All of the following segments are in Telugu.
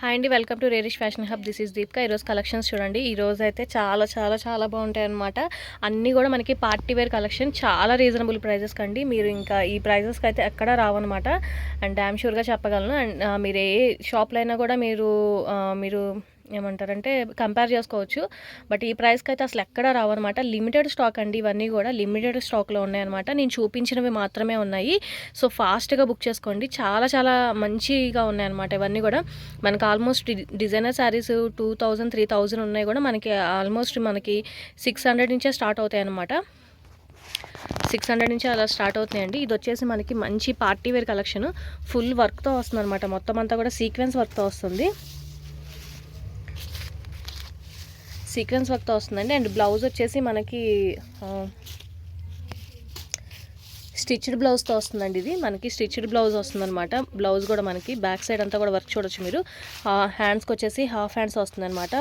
హాయ్ అండి, welcome to Rerish fashion hub. This is Deepika. ఈరోజు కలెక్షన్స్ చూడండి. ఈరోజు అయితే చాలా చాలా చాలా బాగుంటాయి అన్నమాట. అన్నీ కూడా మనకి పార్టీ వేర్ కలెక్షన్, చాలా రీజనబుల్ ప్రైజెస్ కండి. మీరు ఇంకా ఈ ప్రైజెస్కి అయితే ఎక్కడా రావన్నమాట. అండ్ డ్యామ్ షూర్గా చెప్పగలను. అండ్ మీరు ఏ షాప్లో అయినా కూడా మీరు ఏమంటారంటే కంపేర్ చేసుకోవచ్చు. బట్ ఈ ప్రైస్కి అయితే అసలు ఎక్కడా రావన్నమాట. లిమిటెడ్ స్టాక్ అండి, ఇవన్నీ కూడా లిమిటెడ్ స్టాక్లో ఉన్నాయన్నమాట. నేను చూపించినవి మాత్రమే ఉన్నాయి. సో ఫాస్ట్గా బుక్ చేసుకోండి. చాలా చాలా మంచిగా ఉన్నాయన్నమాట. ఇవన్నీ కూడా మనకి ఆల్మోస్ట్ డిజైనర్ శారీస్ 2000 3000 ఉన్నాయి కూడా మనకి 600 నుంచే స్టార్ట్ అవుతాయి అన్నమాట. 600 నుంచి అలా స్టార్ట్ అవుతున్నాయండి. ఇది వచ్చేసి మనకి మంచి పార్టీ వేర్ కలెక్షన్, ఫుల్ వర్క్తో వస్తుంది అనమాట. మొత్తం అంతా కూడా సీక్వెన్స్ వర్క్తో వస్తుంది. వస్తుందండి. అండ్ బ్లౌజ్ వచ్చేసి మనకి స్టిచ్డ్ బ్లౌజ్తో వస్తుందండి. ఇది మనకి స్టిచ్డ్ బ్లౌజ్ వస్తుందన్నమాట. బ్లౌజ్ కూడా మనకి బ్యాక్ సైడ్ అంతా కూడా వర్క్ చూడొచ్చు మీరు. హ్యాండ్స్కి వచ్చేసి హాఫ్ హ్యాండ్స్ వస్తుందన్నమాట.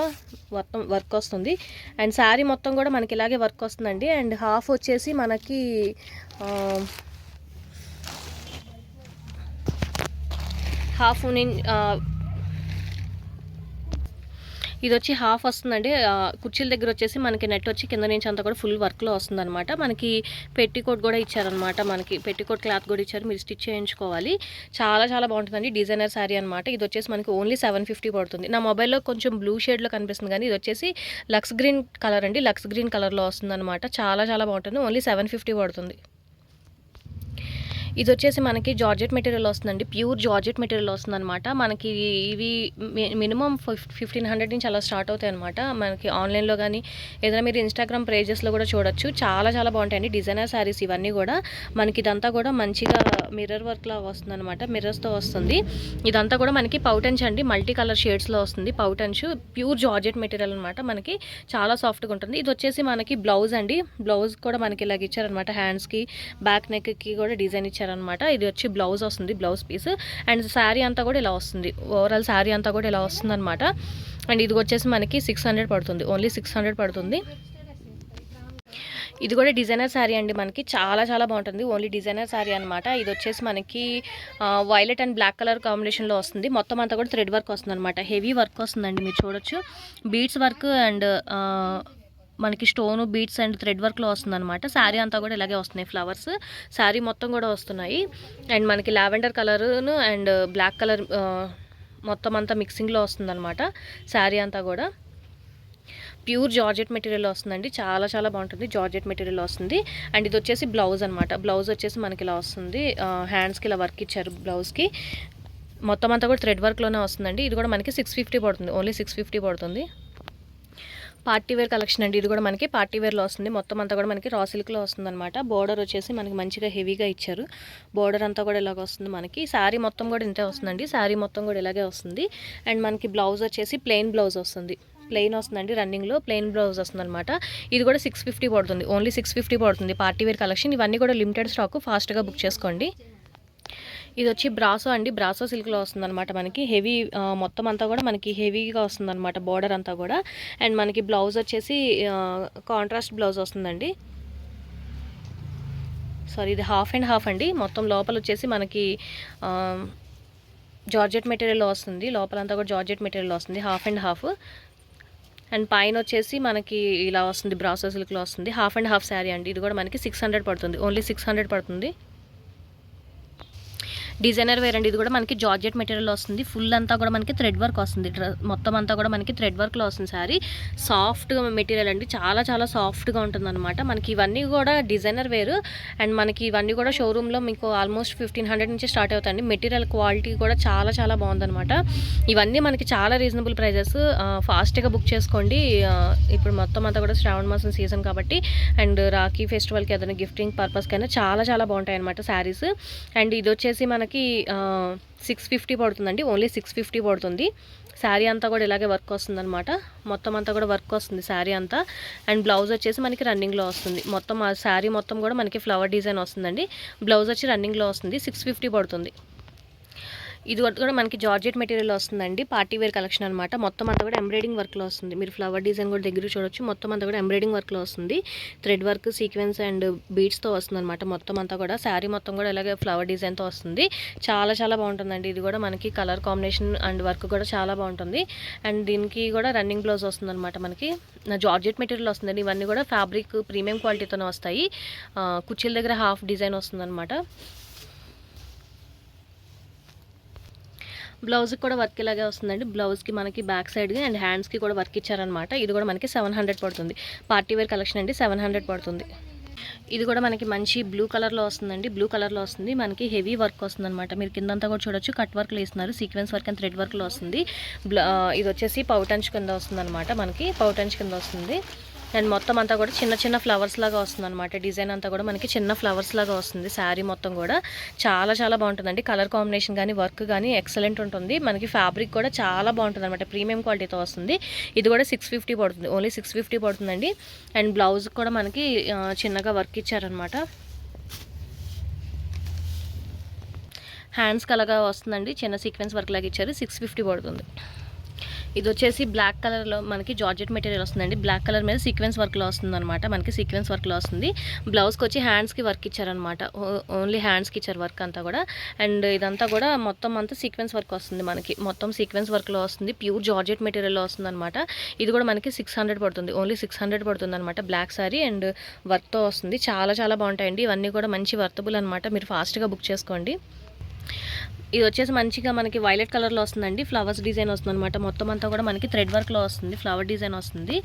మొత్తం వర్క్ వస్తుంది. అండ్ శారీ మొత్తం కూడా మనకి ఇలాగే వర్క్ వస్తుందండి. అండ్ హాఫ్ వచ్చేసి మనకి హాఫ్ ఇది వచ్చి హాఫ్ వస్తుందండి. కుర్చీల దగ్గర వచ్చేసి మనకి నెట్ వచ్చి కింద నుంచి అంతా కూడా ఫుల్ వర్క్లో వస్తుందన్నమాట. మనకి పెట్టికోట్ కూడా ఇచ్చారనమాట. మనకి పెట్టికోట్ క్లాత్ కూడా ఇచ్చారు, మీరు స్టిచ్ చేయించుకోవాలి. చాలా చాలా బాగుంటుందండి. డిజైనర్ శారీ అనమాట. ఇది వచ్చేసి మనకి ఓన్లీ 750 పడుతుంది. నా మొబైల్లో కొంచెం బ్లూ షేడ్లో కనిపిస్తుంది, కానీ ఇది వచ్చేసి లక్స్ గ్రీన్ కలర్ అండి. లక్స్ గ్రీన్ కలర్లో వస్తుందన్నమాట. చాలా చాలా బాగుంటుంది. ఓన్లీ 750 పడుతుంది. ఇది వచ్చేసి మనకి జార్జెట్ మెటీరియల్ వస్తుందండి. ప్యూర్ జార్జెట్ మెటీరియల్ వస్తుందన్నమాట. మనకి ఇవి మినిమం 1500 నుంచి అలా స్టార్ట్ అవుతాయి అనమాట. మనకి ఆన్లైన్లో కానీ ఏదైనా మీరు ఇన్స్టాగ్రామ్ పేజెస్లో కూడా చూడొచ్చు. చాలా చాలా బాగుంటాయండి డిజైనర్ శారీస్ ఇవన్నీ కూడా. మనకి ఇదంతా కూడా మంచిగా మిర్రర్ వర్క్లా వస్తుందన్నమాట. మిర్రర్స్తో వస్తుంది. ఇదంతా కూడా మనకి పౌటెన్స్ అండి, మల్టీ కలర్ షేడ్స్లో వస్తుంది. పౌటెన్స్ ప్యూర్ జార్జెట్ మెటీరియల్ అనమాట. మనకి చాలా సాఫ్ట్గా ఉంటుంది. ఇది వచ్చేసి మనకి బ్లౌజ్ అండి. బ్లౌజ్ కూడా మనకి ఇలాగ ఇచ్చారనమాట. హ్యాండ్స్కి బ్యాక్ నెక్కి కూడా డిజైన్ ఇచ్చారనమాట. ఇది వచ్చి బ్లౌజ్ వస్తుంది, బ్లౌజ్ పీస్. అండ్ శారీ అంతా కూడా ఇలా వస్తుంది. ఓవరాల్ శారీ అంతా కూడా ఇలా వస్తుంది అనమాట. అండ్ ఇది వచ్చేసి మనకి 600 పడుతుంది. ఓన్లీ 600 పడుతుంది. ఇది కూడా డిజైనర్ శారీ అండి. మనకి చాలా చాలా బాగుంటుంది. ఓన్లీ డిజైనర్ శారీ అనమాట. ఇది వచ్చేసి మనకి వైలెట్ అండ్ బ్లాక్ కలర్ కాంబినేషన్లో వస్తుంది. మొత్తం అంతా కూడా థ్రెడ్ వర్క్ వస్తుంది అనమాట. హెవీ వర్క్ వస్తుందండి, మీరు చూడొచ్చు. బీడ్స్ వర్క్ అండ్ మనకి స్టోను బీడ్స్ అండ్ థ్రెడ్ వర్క్లో వస్తుందన్నమాట. శారీ అంతా కూడా ఇలాగే వస్తున్నాయి. ఫ్లవర్స్ శారీ మొత్తం కూడా వస్తున్నాయి. అండ్ మనకి లావెండర్ కలర్ను అండ్ బ్లాక్ కలర్ మొత్తం అంతా మిక్సింగ్లో వస్తుందన్నమాట. శారీ అంతా కూడా ప్యూర్ జార్జెట్ మెటీరియల్ వస్తుందండి. చాలా చాలా బాగుంటుంది. జార్జెట్ మెటీరియల్ వస్తుంది. అండ్ ఇది వచ్చేసి బ్లౌజ్ అనమాట. బ్లౌజ్ వచ్చేసి మనకి ఇలా వస్తుంది. హ్యాండ్స్కి ఇలా వర్క్ ఇచ్చారు. బ్లౌజ్కి మొత్తం అంతా కూడా థ్రెడ్ వర్క్లోనే వస్తుందండి. ఇది కూడా మనకి 650 పడుతుంది. ఓన్లీ 650 పడుతుంది. పార్టీ వేర్ కలెక్షన్ అండి. ఇది కూడా మనకి పార్టీ వేర్లో వస్తుంది. మొత్తం అంతా కూడా మనకి రా సిల్క్లో వస్తుందన్నమాట. బోర్డర్ వచ్చేసి మనకి మంచిగా హెవీగా ఇచ్చారు. బోర్డర్ అంతా కూడా ఇలాగ వస్తుంది. మనకి శారీ మొత్తం కూడా ఇంతే వస్తుందండి. శారీ మొత్తం కూడా ఇలాగే వస్తుంది. అండ్ మనకి బ్లౌజ్ వచ్చేసి ప్లెయిన్ బ్లౌజ్ వస్తుంది. ప్లెయిన్ వస్తుందండి. రన్నింగ్లో ప్లెయిన్ బ్లౌజ్ వస్తుంది అనమాట. ఇది కూడా 650 పడుతుంది. ఓన్లీ 650 పడుతుంది. పార్టీ వేర్ కలెక్షన్ ఇవన్నీ కూడా లిమిటెడ్ స్టాక్, ఫాస్ట్గా బుక్ చేసుకోండి. ఇది వచ్చి బ్రాసో అండి. బ్రాసో సిల్క్లో వస్తుందన్నమాట. మనకి హెవీ మొత్తం అంతా కూడా మనకి హెవీగా వస్తుందన్నమాట. బోర్డర్ అంతా కూడా. అండ్ మనకి బ్లౌజ్ వచ్చేసి కాంట్రాస్ట్ బ్లౌజ్ వస్తుందండి. సారీ, ఇది హాఫ్ అండ్ హాఫ్ అండి. మొత్తం లోపల వచ్చేసి మనకి జార్జెట్ మెటీరియల్లో వస్తుంది. లోపలంతా కూడా జార్జెట్ మెటీరియల్ వస్తుంది. Half and half. అండ్ పైన వచ్చేసి మనకి ఇలా వస్తుంది. బ్రాసో సిల్క్లో వస్తుంది. హాఫ్ అండ్ హాఫ్ శారీ అండి. ఇది కూడా మనకి 600 పడుతుంది. ఓన్లీ 600 పడుతుంది. డిజైనర్ వేర్ అండి. ఇది కూడా మనకి జార్జెట్ మెటీరియల్ వస్తుంది. ఫుల్ అంతా కూడా మనకి థ్రెడ్ వర్క్ వస్తుంది. మొత్తం అంతా కూడా మనకి థ్రెడ్ వర్క్లో వస్తుంది. శారీ సాఫ్ట్ మెటీరియల్ అండి. చాలా చాలా సాఫ్ట్గా ఉంటుందన్నమాట. మనకి ఇవన్నీ కూడా డిజైనర్ వేరు. అండ్ మనకి ఇవన్నీ కూడా షోరూంలో మీకు ఆల్మోస్ట్ 1500 నుంచి స్టార్ట్ అవుతాయండి. మెటీరియల్ క్వాలిటీ కూడా చాలా చాలా బాగుందన్నమాట. ఇవన్నీ మనకి చాలా రీజనబుల్ ప్రైజెస్. ఫాస్ట్గా బుక్ చేసుకోండి. ఇప్పుడు మొత్తం అంతా కూడా శ్రావణ మాసం సీజన్ కాబట్టి అండ్ రాఖీ ఫెస్టివల్కి ఏదైనా గిఫ్టింగ్ పర్పస్కైనా చాలా చాలా బాగుంటాయి అన్నమాట శారీస్. అండ్ ఇది వచ్చేసి మనకి 650 పడుతుందండి. ఓన్లీ 650 పడుతుంది. శారీ అంతా కూడా ఇలాగే వర్క్ వస్తుంది అనమాట. మొత్తం అంతా కూడా వర్క్ వస్తుంది శారీ అంతా. అండ్ బ్లౌజ్ వచ్చేసి మనకి రన్నింగ్లో వస్తుంది. మొత్తం ఆ శారీ మొత్తం కూడా మనకి ఫ్లవర్ డిజైన్ వస్తుందండి. బ్లౌజ్ వచ్చి రన్నింగ్లో వస్తుంది. 650 పడుతుంది. ఇది కూడా మనకి జార్జెట్ మెటీరియల్ వస్తుందండి. పార్టీ వేర్ కలెక్షన్ అనమాట. మొత్తం అంతా కూడా ఎంబ్రాయిడింగ్ వర్క్లో వస్తుంది. మీరు ఫ్లవర్ డిజైన్ కూడా దగ్గర చూడొచ్చు. మొత్తం అంతా కూడా ఎంబ్రాయిడింగ్ వర్క్లో వస్తుంది. థ్రెడ్ వర్క్, సీక్వెన్స్ అండ్ బీడ్స్తో వస్తుంది అనమాట. మొత్తం అంతా కూడా శారీ మొత్తం కూడా ఇలాగే ఫ్లవర్ డిజైన్తో వస్తుంది. చాలా చాలా బాగుంటుందండి. ఇది కూడా మనకి కలర్ కాంబినేషన్ అండ్ వర్క్ కూడా చాలా బాగుంటుంది. అండ్ దీనికి కూడా రన్నింగ్ బ్లౌజ్ వస్తుంది అనమాట. మనకి జార్జెట్ మెటీరియల్ వస్తుందండి. ఇవన్నీ కూడా ఫ్యాబ్రిక్ ప్రీమియం క్వాలిటీతోనే వస్తాయి. కుర్చీల దగ్గర హాఫ్ డిజైన్ వస్తుంది అనమాట. బ్లౌజ్కి కూడా వర్క్ ఇలాగే వస్తుందండి. బ్లౌజ్కి మనకి బ్యాక్ సైడ్కి అండ్ హ్యాండ్స్కి కూడా వర్క్ ఇచ్చారనమాట. ఇది కూడా మనకి 700 పడుతుంది. పార్టీ వేర్ కలెక్షన్ అండి. 700 పడుతుంది. ఇది కూడా మనకి మంచి బ్లూ కలర్లో వస్తుందండి. బ్లూ కలర్లో వస్తుంది. మనకి హెవీ వర్క్ వస్తుంది అనమాట. మీరు కిందంతా కూడా చూడొచ్చు. కట్ వర్క్లో వేస్తున్నారు. సీక్వెన్స్ వర్క్ అండ్ థ్రెడ్ వర్క్లో వస్తుంది. ఇది వచ్చేసి పౌటంచ్ కింద వస్తుంది అనమాట. మనకి పౌటంచ్ కింద వస్తుంది. అండ్ మొత్తం అంతా కూడా చిన్న చిన్న ఫ్లవర్స్ లాగా వస్తుంది అనమాట. డిజైన్ అంతా కూడా మనకి చిన్న ఫ్లవర్స్ లాగా వస్తుంది. శారీ మొత్తం కూడా చాలా చాలా బాగుంటుందండి. కలర్ కాంబినేషన్ కానీ వర్క్ కానీ ఎక్సలెంట్ ఉంటుంది. మనకి ఫ్యాబ్రిక్ కూడా చాలా బాగుంటుంది అనమాట. ప్రీమియం క్వాలిటీతో వస్తుంది. ఇది కూడా 650 పడుతుంది. ఓన్లీ 650 పడుతుందండి. అండ్ బ్లౌజ్ కూడా మనకి చిన్నగా వర్క్ ఇచ్చారనమాట. హ్యాండ్స్కి అలాగా వస్తుందండి. చిన్న సీక్వెన్స్ వర్క్ లాగా ఇచ్చారు. 650 పడుతుంది. ఇది వచ్చేసి బ్లాక్ కలర్లో మనకి జార్జెట్ మెటీరియల్ వస్తుందండి. బ్లాక్ కలర్ మీద సీక్వెన్స్ వర్క్లో వస్తుంది అనమాట. మనకి సీక్వెన్స్ వర్క్లో వస్తుంది. బ్లౌజ్కి వచ్చి హ్యాండ్స్కి వర్క్ ఇచ్చారనమాట. ఓన్లీ హ్యాండ్స్కి ఇచ్చారు వర్క్ అంతా కూడా. అండ్ ఇదంతా కూడా మొత్తం అంతా సీక్వెన్స్ వర్క్ వస్తుంది. మనకి మొత్తం సీక్వెన్స్ వర్క్లో వస్తుంది. ప్యూర్ జార్జెట్ మెటీరియల్లో వస్తుంది అనమాట. ఇది కూడా మనకి 600 పడుతుంది. ఓన్లీ 600 పడుతుంది అనమాట. బ్లాక్ సారీ అండ్ వర్క్తో వస్తుంది. చాలా చాలా బాగుంటాయండి. ఇవన్నీ కూడా మంచి వర్తబుల్ అనమాట. మీరు ఫాస్ట్గా బుక్ చేసుకోండి. ఇది వచ్చేసి మంచిగా మనకి వైలెట్ కలర్లో వస్తుందండి. ఫ్లవర్స్ డిజైన్ వస్తుంది అనమాట. మొత్తం అంతా కూడా మనకి థ్రెడ్ వర్క్లో వస్తుంది. ఫ్లవర్ డిజైన్ వస్తుంది.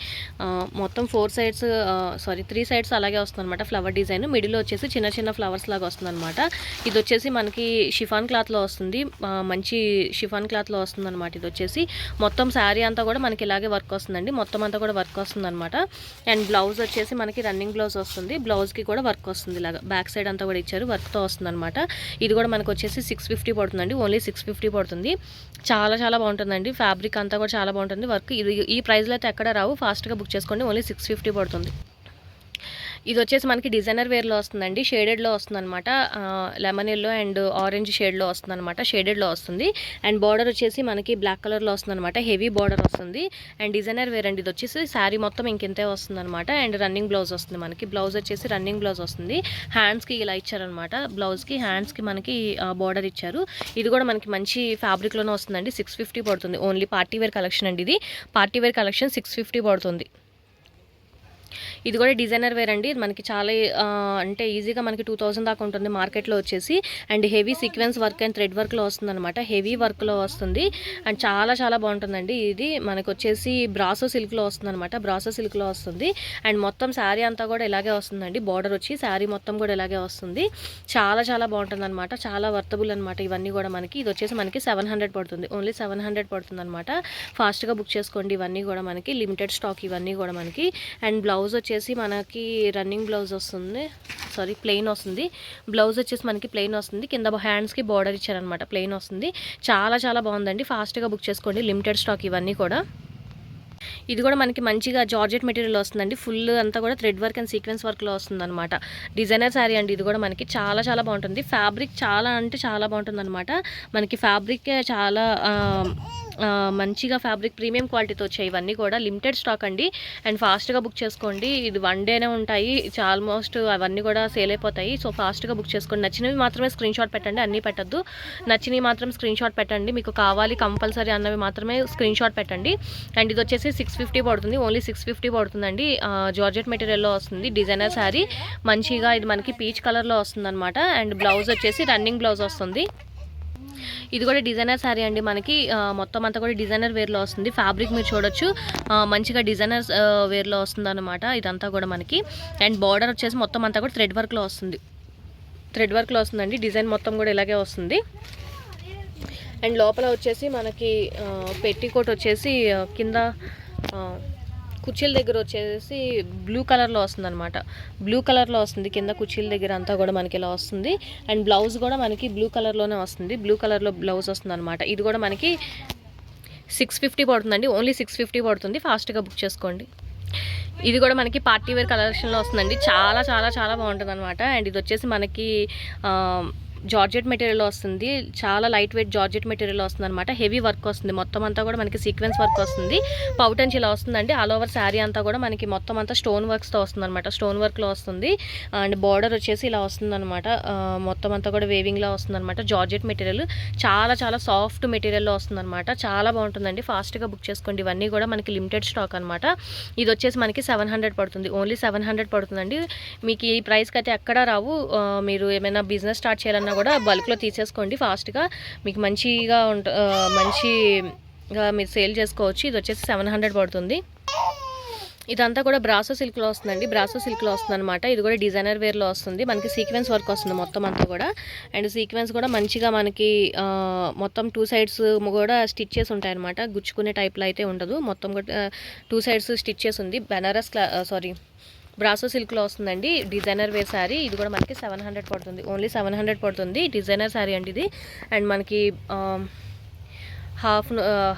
మొత్తం 3 సైడ్స్ అలాగే వస్తుంది అనమాట. ఫ్లవర్ డిజైన్ మిడిల్లో వచ్చేసి చిన్న చిన్న ఫ్లవర్స్ లాగా వస్తుంది అనమాట. ఇది వచ్చేసి మనకి షిఫాన్ క్లాత్లో వస్తుంది. మంచి షిఫాన్ క్లాత్లో వస్తుంది అనమాట. ఇది వచ్చేసి మొత్తం శారీ అంతా కూడా మనకి ఇలాగే వర్క్ వస్తుందండి. మొత్తం అంతా కూడా వర్క్ వస్తుంది అనమాట. అండ్ బ్లౌజ్ వచ్చేసి మనకి రన్నింగ్ బ్లౌజ్ వస్తుంది. బ్లౌజ్కి కూడా వర్క్ వస్తుంది. ఇలాగా బ్యాక్ సైడ్ అంతా కూడా ఇచ్చారు. వర్క్తో వస్తుంది అనమాట. ఇది కూడా మనకు వచ్చేసి 650 పడుతుంది. ఓన్లీ 650 పడుతుంది. చాలా చాలా బాగుంటుందండి. ఫ్యాబ్రిక్ అంతా కూడా చాలా బాగుంటుంది. వర్క్ ఈ ప్రైస్లో అయితే ఎక్కడ రావు. ఫాస్ట్గా బుక్ చేసుకోండి. ఓన్లీ 650 పడుతుంది. ఇది వచ్చేసి మనకి డిజైనర్ వేర్లో వస్తుందండి. షేడెడ్లో వస్తుంది అనమాట. లెమన్ ఎల్లో అండ్ ఆరెంజ్ షేడ్లో వస్తుంది అనమాట. షేడెడ్లో వస్తుంది. అండ్ బార్డర్ వచ్చేసి మనకి బ్లాక్ కలర్లో వస్తుంది అనమాట. హెవీ బార్డర్ వస్తుంది. అండ్ డిజైనర్ వేర్ అండి. ఇది వచ్చేసి శారీ మొత్తం ఇంకెంతే వస్తుంది అనమాట. అండ్ రన్నింగ్ బ్లౌజ్ వస్తుంది. మనకి బ్లౌజ్ వచ్చేసి రన్నింగ్ బ్లౌజ్ వస్తుంది. హ్యాండ్స్కి ఇలా ఇచ్చారనమాట. బ్లౌజ్కి హ్యాండ్స్కి మనకి బార్డర్ ఇచ్చారు. ఇది కూడా మనకి మంచి ఫ్యాబ్రిక్లోనే వస్తుందండి. 650 పడుతుంది. ఓన్లీ పార్టీ వేర్ కలెక్షన్ అండి. ఇది పార్టీ వేర్ కలెక్షన్ 650 పడుతుంది. ఇది కూడా డిజైనర్ వేర్ అండి. మనకి చాలా అంటే ఈజీగా మనకి 2000 దాకా ఉంటుంది మార్కెట్లో వచ్చేసి. And heavy sequence work and thread వర్క్లో వస్తుంది అనమాట. హెవీ వర్క్లో వస్తుంది. అండ్ చాలా చాలా బాగుంటుందండి. ఇది మనకు వచ్చేసి బ్రాసో సిల్క్లో వస్తుంది అనమాట. బ్రాసో సిల్క్లో వస్తుంది. అండ్ మొత్తం శారీ అంతా కూడా ఇలాగే వస్తుందండి. బార్డర్ వచ్చి శారీ మొత్తం కూడా ఇలాగే వస్తుంది. చాలా చాలా బాగుంటుంది అనమాట. చాలా వర్తబుల్ అనమాట. ఇవన్నీ కూడా మనకి ఇది వచ్చేసి మనకి 700 పడుతుంది. ఓన్లీ 700 పడుతుంది అనమాట. ఫాస్ట్గా బుక్ చేసుకోండి. ఇవన్నీ కూడా మనకి లిమిటెడ్ స్టాక్. ఇవన్నీ కూడా మనకి. అండ్ బ్లౌజ్ వచ్చేసి మనకి రన్నింగ్ బ్లౌజ్ వస్తుంది. ప్లెయిన్ వస్తుంది. బ్లౌజ్ వచ్చేసి మనకి ప్లెయిన్ వస్తుంది. కింద హ్యాండ్స్కి బార్డర్ ఇచ్చారనమాట. ప్లెయిన్ వస్తుంది. చాలా చాలా బాగుందండి. ఫాస్ట్గా బుక్ చేసుకోండి. లిమిటెడ్ స్టాక్ ఇవన్నీ కూడా. ఇది కూడా మనకి మంచిగా జార్జెట్ మెటీరియల్ వస్తుందండి. ఫుల్ అంతా కూడా థ్రెడ్ వర్క్ అండ్ సీక్వెన్స్ వర్క్లో వస్తుంది అనమాట. డిజైనర్ శారీ అండి. ఇది కూడా మనకి చాలా చాలా బాగుంటుంది. ఫ్యాబ్రిక్ చాలా అంటే చాలా బాగుంటుంది అనమాట. మనకి ఫ్యాబ్రిక్ చాలా మంచిగా ఫ్యాబ్రిక్ ప్రీమియం క్వాలిటీతో వచ్చాయి. ఇవన్నీ కూడా లిమిటెడ్ స్టాక్ అండి. అండ్ ఫాస్ట్గా బుక్ చేసుకోండి. ఇది 1 డేనే ఉంటాయి. ఆల్మోస్ట్ అవన్నీ కూడా సేల్ అయిపోతాయి. సో ఫాస్ట్గా బుక్ చేసుకోండి. నచ్చినవి మాత్రమే స్క్రీన్ షాట్ పెట్టండి. అన్నీ పెట్టద్దు. నచ్చినవి మాత్రం స్క్రీన్ షాట్ పెట్టండి. మీకు కావాలి కంపల్సరీ అన్నవి మాత్రమే స్క్రీన్ షాట్ పెట్టండి. అండ్ ఇది వచ్చేసి 650 పడుతుంది. ఓన్లీ 650 పడుతుందండి. జార్జెట్ మెటీరియల్లో వస్తుంది. డిజైనర్ శారీ మంచిగా ఇది మనకి పీచ్ కలర్లో వస్తుంది అనమాట. అండ్ బ్లౌజ్ వచ్చేసి రన్నింగ్ బ్లౌజ్ వస్తుంది. ఇది కూడా డిజైనర్ శారీ అండి. మనకి మొత్తం అంతా కూడా డిజైనర్ వేర్లో వస్తుంది. ఫ్యాబ్రిక్ మీరు చూడొచ్చు. మంచిగా డిజైనర్ వేర్లో వస్తుంది అనమాట. ఇదంతా కూడా మనకి. అండ్ బార్డర్ వచ్చేసి మొత్తం అంతా కూడా థ్రెడ్ వర్క్లో వస్తుంది. థ్రెడ్ వర్క్లో వస్తుందండి. డిజైన్ మొత్తం కూడా ఇలాగే వస్తుంది. అండ్ లోపల వచ్చేసి మనకి పెట్టికోట్ వచ్చేసి కింద కుర్చీల దగ్గర వచ్చేసి బ్లూ కలర్లో వస్తుంది అనమాట. బ్లూ కలర్లో వస్తుంది. కింద కుర్చీల దగ్గర అంతా కూడా మనకి ఇలా వస్తుంది. అండ్ బ్లౌజ్ కూడా మనకి బ్లూ కలర్లోనే వస్తుంది. బ్లూ కలర్లో బ్లౌజ్ వస్తుంది అనమాట. ఇది కూడా మనకి 650 పడుతుందండి. ఓన్లీ 650 పడుతుంది. ఫాస్ట్గా బుక్ చేసుకోండి. ఇది కూడా మనకి పార్టీ వేర్ కలెక్షన్లో వస్తుందండి. చాలా చాలా చాలా బాగుంటుంది అనమాట. అండ్ ఇది వచ్చేసి మనకి జార్జెట్ మెటీరియల్లో వస్తుంది. చాలా లైట్ వెయిట్ జార్జెట్ మెటీరియల్లో వస్తుంది అనమాట. హెవీ వర్క్ వస్తుంది. మొత్తం అంతా కూడా మనకి సీక్వెన్స్ వర్క్ వస్తుంది. పౌటెన్స్ ఇలా వస్తుందండి. ఆల్ ఓవర్ శారీ అంతా కూడా మనకి మొత్తం అంతా స్టోన్ వర్క్స్తో వస్తుంది అనమాట. స్టోన్ వర్క్లో వస్తుంది. అండ్ బార్డర్ వచ్చేసి ఇలా వస్తుంది అనమాట. మొత్తం అంతా కూడా వేవింగ్లో వస్తుంది అనమాట. జార్జెట్ మెటీరియల్ చాలా చాలా సాఫ్ట్ మెటీరియల్లో వస్తుంది అనమాట. చాలా బాగుంటుందండి. ఫాస్ట్గా బుక్ చేసుకోండి. ఇవన్నీ కూడా మనకి లిమిటెడ్ స్టాక్ అనమాట. ఇది వచ్చేసి మనకి 700 పడుతుంది. ఓన్లీ 700 పడుతుందండి. మీకు ఈ ప్రైస్కి అయితే ఎక్కడా రావు. మీరు ఏమైనా బిజినెస్ స్టార్ట్ చేయాలన్నా కూడా బల్క్లో తీసేసుకోండి. ఫాస్ట్గా మీకు మంచిగా మంచిగా మీరు సేల్ చేసుకోవచ్చు. ఇది వచ్చేసి 700 పడుతుంది. ఇదంతా కూడా బ్రాసో సిల్క్లో వస్తుందండి. బ్రాసో సిల్క్లో వస్తుంది అనమాట. ఇది కూడా డిజైనర్ వేర్లో వస్తుంది. మనకి సీక్వెన్స్ వర్క్ వస్తుంది మొత్తం అంతా కూడా. అండ్ సీక్వెన్స్ కూడా మంచిగా మనకి మొత్తం 2 సైడ్స్ కూడా స్టిచ్ చేసి ఉంటాయి అనమాట. గుచ్చుకునే టైప్లో అయితే ఉండదు. మొత్తం కూడా 2 సైడ్స్ స్టిచ్ చేసి ఉంది. బెనారస్ బ్రాసో సిల్క్లో వస్తుందండి. Designer wear sari. ఇది కూడా మనకి 700 పడుతుంది. ఓన్లీ 700 పడుతుంది. డిజైనర్ శారీ అండి ఇది. అండ్ మనకి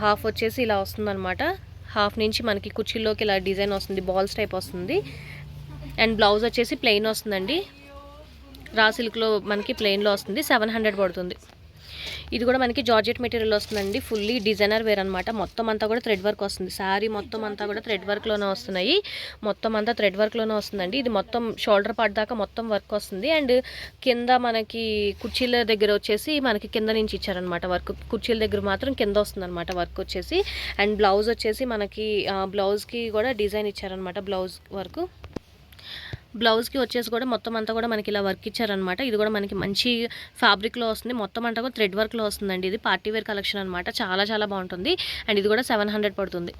హాఫ్ వచ్చేసి ఇలా వస్తుందన్నమాట. హాఫ్ నుంచి మనకి కుర్చీలోకి ఇలా డిజైన్ వస్తుంది. బాల్స్ టైప్ వస్తుంది. అండ్ బ్లౌజ్ వచ్చేసి ప్లెయిన్ వస్తుందండి. రా సిల్క్లో మనకి ప్లెయిన్లో వస్తుంది. 700 పడుతుంది. ఇది కూడా మనకి జార్జెట్ మెటీరియల్ వస్తుందండి. ఫుల్లీ డిజైనర్ వేర్ అనమాట. మొత్తం అంతా కూడా థ్రెడ్ వర్క్ వస్తుంది. శారీ మొత్తం అంతా కూడా థ్రెడ్ వర్క్లోనే వస్తున్నాయి. మొత్తం అంతా థ్రెడ్ వర్క్లోనే వస్తుందండి. ఇది మొత్తం షోల్డర్ పార్ట్ దాకా మొత్తం వర్క్ వస్తుంది. అండ్ కింద మనకి కుర్చీల దగ్గర వచ్చేసి మనకి కింద నుంచి ఇచ్చారనమాట వర్క్. కుర్చీల దగ్గర మాత్రం కింద వస్తుంది అనమాట వర్క్ వచ్చేసి. అండ్ బ్లౌజ్ వచ్చేసి మనకి బ్లౌజ్కి కూడా డిజైన్ ఇచ్చారనమాట. బ్లౌజ్ వర్క్ బ్లౌజ్కి వచ్చేసి కూడా మొత్తం అంతా కూడా మనకి ఇలా వర్క్ ఇచ్చారనమాట. ఇది కూడా మనకి మంచి ఫ్యాబ్రిక్లో వస్తుంది. మొత్తం అంతా కూడా థ్రెడ్ వర్క్లో వస్తుందండి. ఇది పార్టీ వేర్ కలెక్షన్ అనమాట. చాలా చాలా బాగుంటుంది. అండ్ ఇది కూడా 700 పడుతుంది.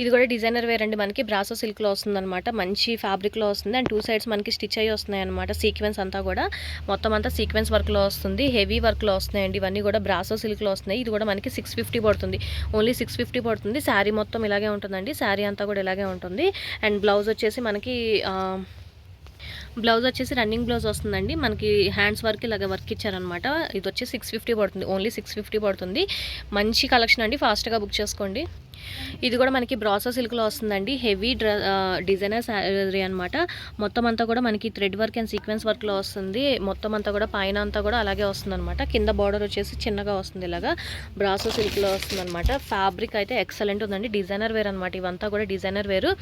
ఇది కూడా డిజైనర్ వేర్ అండి. మనకి బ్రాసో సిల్క్లో వస్తుందన్నమాట. మంచి ఫ్యాబ్రిక్లో వస్తుంది. అండ్ 2 సైడ్స్ మనకి స్టిచ్ అయ్యి వస్తున్నాయి అనమాట. సీక్వెన్స్ అంతా కూడా మొత్తం అంతా సీక్వెన్స్ వర్క్లో వస్తుంది. హెవీ వర్క్లో వస్తున్నాయండి. ఇవన్నీ కూడా బ్రాసో సిల్క్లో వస్తున్నాయి. ఇది కూడా మనకి 650 పడుతుంది. ఓన్లీ 650 పడుతుంది. శారీ మొత్తం ఇలాగే ఉంటుందండి. శారీ అంతా కూడా ఇలాగే ఉంటుంది. అండ్ బ్లౌజ్ వచ్చేసి మనకి రన్నింగ్ బ్లౌజ్ వస్తుందండి. మనకి హ్యాండ్స్ వర్క్ ఇలాగ వర్క్ ఇచ్చారనమాట. ఇది వచ్చి 650 పడుతుంది. ఓన్లీ 650 పడుతుంది. మంచి కలెక్షన్ అండి. ఫాస్ట్గా బుక్ చేసుకోండి. ఇది కూడా మనకి బ్రాసో సిల్క్లో వస్తుందండి. హెవీ డిజైనర్ శారీ అనమాట. మొత్తం అంతా కూడా మనకి థ్రెడ్ వర్క్ అండ్ సీక్వెన్స్ వర్క్లో వస్తుంది. మొత్తం అంతా కూడా పైన అంతా కూడా అలాగే వస్తుంది అనమాట. కింద బార్డర్ వచ్చేసి చిన్నగా వస్తుంది. ఇలాగా బ్రాసో సిల్క్లో వస్తుంది అనమాట. ఫ్యాబ్రిక్ అయితే ఎక్సలెంట్ ఉందండి. డిజైనర్ వేర్ అనమాట. ఇవంతా కూడా డిజైనర్ వేరు.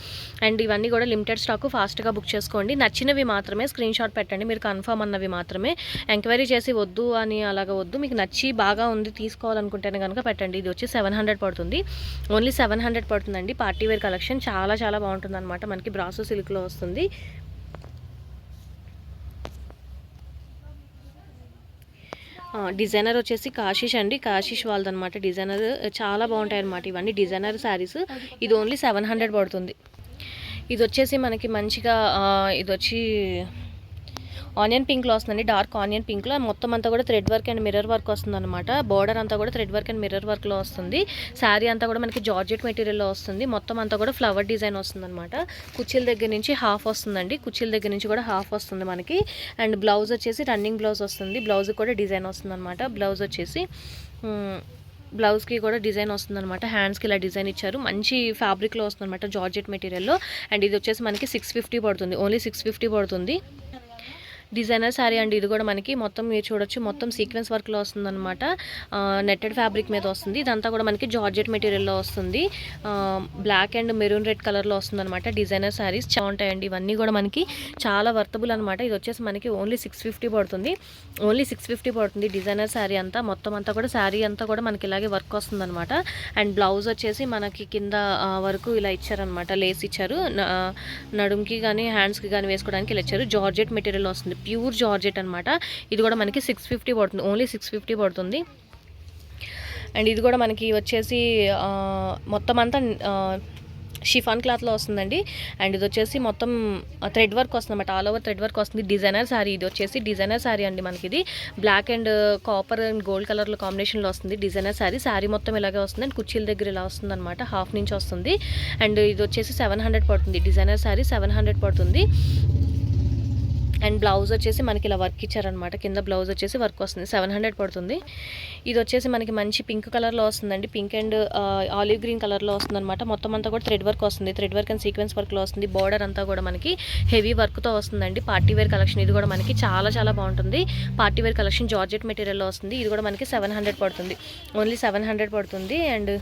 అండ్ ఇవన్నీ కూడా లిమిటెడ్ స్టాక్. ఫాస్ట్గా బుక్ చేసుకోండి. నచ్చినవి మాత్రమే స్క్రీన్ షాట్ పెట్టండి. మీరు కన్ఫర్మ్ అన్నవి మాత్రమే. ఎంక్వైరీ చేసి వద్దు అని అలాగ వద్దు. మీకు నచ్చి బాగా ఉంది తీసుకోవాలనుకుంటేనే కనుక పెట్టండి. ఇది వచ్చి 700 పడుతుంది. ఓన్లీ 700 పడుతుందండి. పార్టీ వేర్ కలెక్షన్ చాలా చాలా బాగుంటుంది అనమాట. మనకి బ్రాసో సిల్క్లో వస్తుంది. డిజైనర్ వచ్చేసి కాశీష్ అండి. కాశీష్ వాళ్ళదనమాట. డిజైనర్ చాలా బాగుంటాయి అనమాట. ఇవన్నీ డిజైనర్ శారీస్. ఇది ఓన్లీ 700 పడుతుంది. ఇది వచ్చేసి మనకి మంచిగా ఇది వచ్చి ఆనియన్ పింక్లో వస్తుందండి. డార్క్ ఆనియన్ పింక్లో మొత్తం అంతా కూడా thread work and mirror work వస్తుంది అనమాట. బార్డర్ అంతా కూడా థ్రెడ్ వర్క్ అండ్ మిర్రర్ వర్క్లో వస్తుంది. శారీ అంతా కూడా మనకి జార్జెట్ మెటీరియల్లో వస్తుంది. మొత్తం అంతా కూడా ఫ్లవర్ డిజైన్ వస్తుంది అనమాట. కుర్చీల దగ్గర నుంచి హాఫ్ వస్తుందండి. కుర్చీల దగ్గర నుంచి కూడా హాఫ్ వస్తుంది మనకి. అండ్ బ్లౌజ్ వచ్చేసి రన్నింగ్ బ్లౌజ్ వస్తుంది. బ్లౌజ్ కూడా డిజైన్ వస్తుంది అనమాట. బ్లౌజ్ వచ్చేసి బ్లౌజ్కి కూడా డిజైన్ వస్తుంది అనమాట. హ్యాండ్స్కి ఇలా డిజైన్ ఇచ్చారు. మంచి ఫ్యాబ్రిక్లో వస్తుంది అనమాట. జార్జెట్ మెటీరియల్లో. అండ్ ఇది వచ్చేసి మనకి 650 పడుతుంది. ఓన్లీ 650 పడుతుంది. డిజైనర్ శారీ అండి. ఇది కూడా మనకి మొత్తం మీరు చూడొచ్చు. మొత్తం సీక్వెన్స్ వర్క్లో వస్తుంది అనమాట. నెట్టెడ్ ఫ్యాబ్రిక్ మీద వస్తుంది. ఇదంతా కూడా మనకి జార్జెట్ మెటీరియల్లో వస్తుంది. బ్లాక్ అండ్ మెరూన్ రెడ్ కలర్లో వస్తుంది అనమాట. డిజైనర్ శారీస్ చాలా ఉంటాయండి. ఇవన్నీ కూడా మనకి చాలా వర్తబుల్ అనమాట. ఇది వచ్చేసి మనకి ఓన్లీ 650 పడుతుంది. ఓన్లీ 650 పడుతుంది. డిజైనర్ శారీ అంతా మొత్తం అంతా కూడా శారీ అంతా కూడా మనకి ఇలాగే వర్క్ వస్తుంది అనమాట. అండ్ బ్లౌజ్ వచ్చేసి మనకి కింద వరకు ఇలా ఇచ్చారనమాట. లేస్ ఇచ్చారు. నడుముకి కానీ హ్యాండ్స్కి కానీ వేసుకోవడానికి ఇలా ఇచ్చారు. జార్జెట్ మెటీరియల్ వస్తుంది. ప్యూర్ జార్జెట్ అనమాట. ఇది కూడా మనకి 650 పడుతుంది. ఓన్లీ 650 పడుతుంది. అండ్ ఇది కూడా మనకి వచ్చేసి మొత్తం అంతా షిఫాన్ క్లాత్లో వస్తుందండి. అండ్ ఇది వచ్చేసి మొత్తం థ్రెడ్ వర్క్ వస్తుంది అనమాట. ఆల్ ఓవర్ థ్రెడ్ వర్క్ వస్తుంది. డిజైనర్ శారీ. ఇది వచ్చేసి డిజైనర్ శారీ అండి. మనకి ఇది black and copper and gold కలర్లో కాంబినేషన్లో వస్తుంది. డిజైనర్ శారీ. శారీ మొత్తం ఇలాగే వస్తుంది. అండ్ కుర్చీల దగ్గర ఇలా వస్తుంది అనమాట. హాఫ్ నుంచి వస్తుంది. అండ్ ఇది వచ్చేసి 700 పడుతుంది. డిజైనర్ శారీ 700 పడుతుంది. అండ్ బ్లౌజ్ వచ్చేసి మనకి ఇలా వర్క్ ఇచ్చారనమాట. కింద బ్లౌజ్ వచ్చేసి వర్క్ వస్తుంది. 700 పడుతుంది. ఇది వచ్చేసి మనకి మంచి పింక్ కలర్లో వస్తుందండి. పింక్ అండ్ ఆలివ్ గ్రీన్ కలర్లో వస్తుందన్నమాట. మొత్తం అంతా కూడా థ్రెడ్ వర్క్ వస్తుంది. థ్రెడ్ వర్క్ అండ్ సీక్వెన్స్ వర్క్లో వస్తుంది. బార్డర్ అంతా కూడా మనకి హెవీ వర్క్తో వస్తుందండి. పార్టీ వేర్ కలెక్షన్ ఇది కూడా మనకి చాలా చాలా బాగుంటుంది. పార్టీ వేర్ కలెక్షన్ జార్జెట్ మెటీరియల్లో వస్తుంది. ఇది కూడా మనకి 700 పడుతుంది. ఓన్లీ 700 పడుతుంది. అండ్